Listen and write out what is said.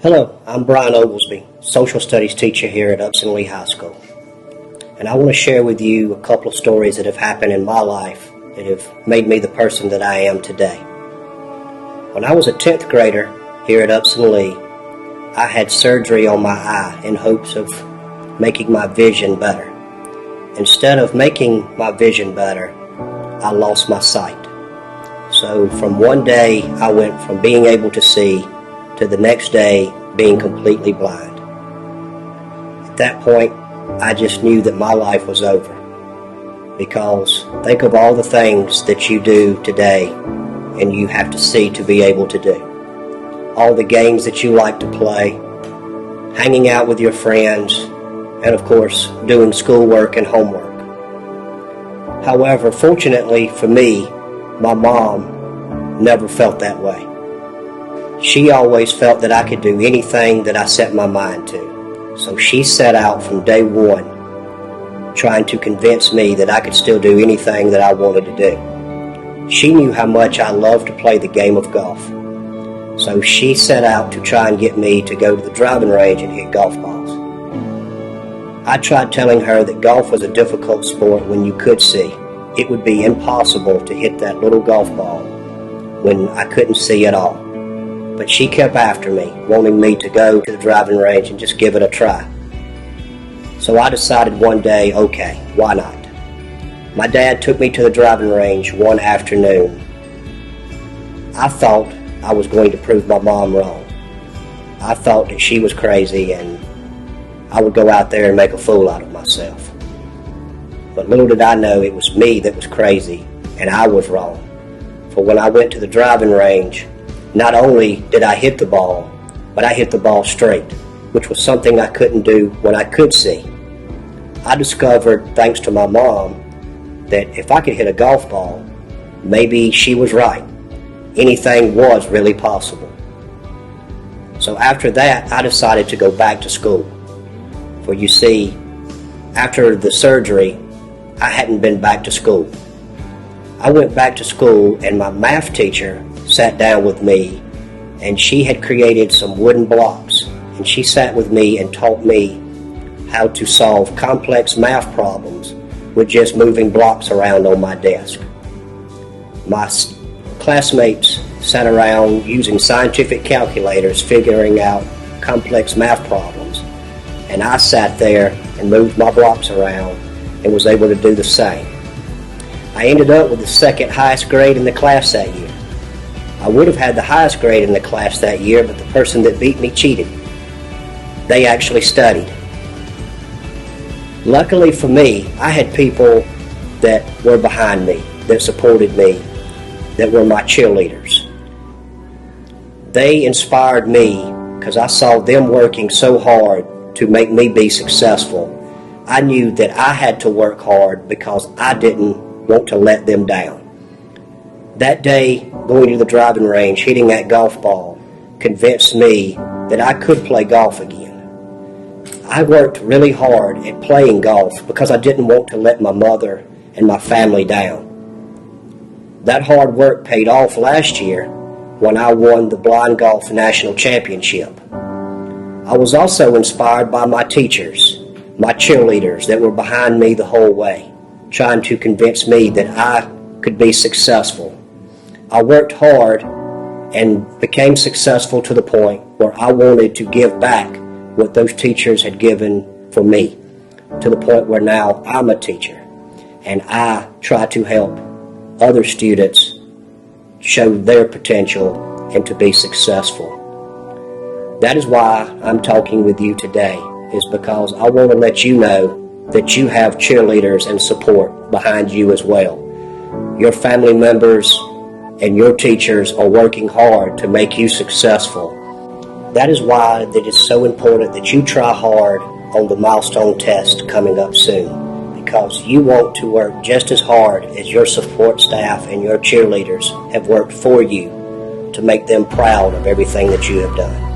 Hello, I'm Brian Oglesby, social studies teacher here at Upson High School. And I want to share with you a couple of stories that have happened in my life that have made me the person that I am today. When I was a 10th grader here at Upson Lee, I had surgery on my eye in hopes of making my vision better. Instead of making my vision better, I lost my sight. So from one day, I went from being able to see to the next day being completely blind. At that point, I just knew that my life was over. Because think of all the things that you do today and you have to see to be able to do. All the games that you like to play, hanging out with your friends, and of course, doing schoolwork and homework. However, fortunately for me, my mom never felt that way. She always felt that I could do anything that I set my mind to. So she set out from day one trying to convince me that I could still do anything that I wanted to do. She knew how much I loved to play the game of golf. So she set out to try and get me to go to the driving range and hit golf balls. I tried telling her that golf was a difficult sport when you could see. It would be impossible to hit that little golf ball when I couldn't see at all. But she kept after me, wanting me to go to the driving range and just give it a try. So I decided one day, okay, why not? My dad took me to the driving range one afternoon. I thought I was going to prove my mom wrong. I thought that she was crazy and I would go out there and make a fool out of myself. But little did I know it was me that was crazy and I was wrong. For when I went to the driving range, not only did I hit the ball, but I hit the ball straight, which was something I couldn't do when I could see. I discovered, thanks to my mom, that if I could hit a golf ball, maybe she was right. Anything was really possible. So after that, I decided to go back to school. For you see, after the surgery, I hadn't been back to school. I went back to school and my math teacher sat down with me and she had created some wooden blocks and she sat with me and taught me how to solve complex math problems with just moving blocks around on my desk. My classmates sat around using scientific calculators figuring out complex math problems, and I sat there and moved my blocks around and was able to do the same. I ended up with the second highest grade in the class that year. I would have had the highest grade in the class that year, but the person that beat me cheated. They actually studied. Luckily for me, I had people that were behind me, that supported me, that were my cheerleaders. They inspired me because I saw them working so hard to make me be successful. I knew that I had to work hard because I didn't want to let them down. That day, going to the driving range, hitting that golf ball, convinced me that I could play golf again. I worked really hard at playing golf because I didn't want to let my mother and my family down. That hard work paid off last year when I won the Blind Golf National Championship. I was also inspired by my teachers, my cheerleaders that were behind me the whole way, trying to convince me that I could be successful. I worked hard and became successful to the point where I wanted to give back what those teachers had given for me, to the point where now I'm a teacher and I try to help other students show their potential and to be successful. That is why I'm talking with you today, is because I want to let you know that you have cheerleaders and support behind you as well. Your family members and your teachers are working hard to make you successful. That is why it is so important that you try hard on the milestone test coming up soon, because you want to work just as hard as your support staff and your cheerleaders have worked for you to make them proud of everything that you have done.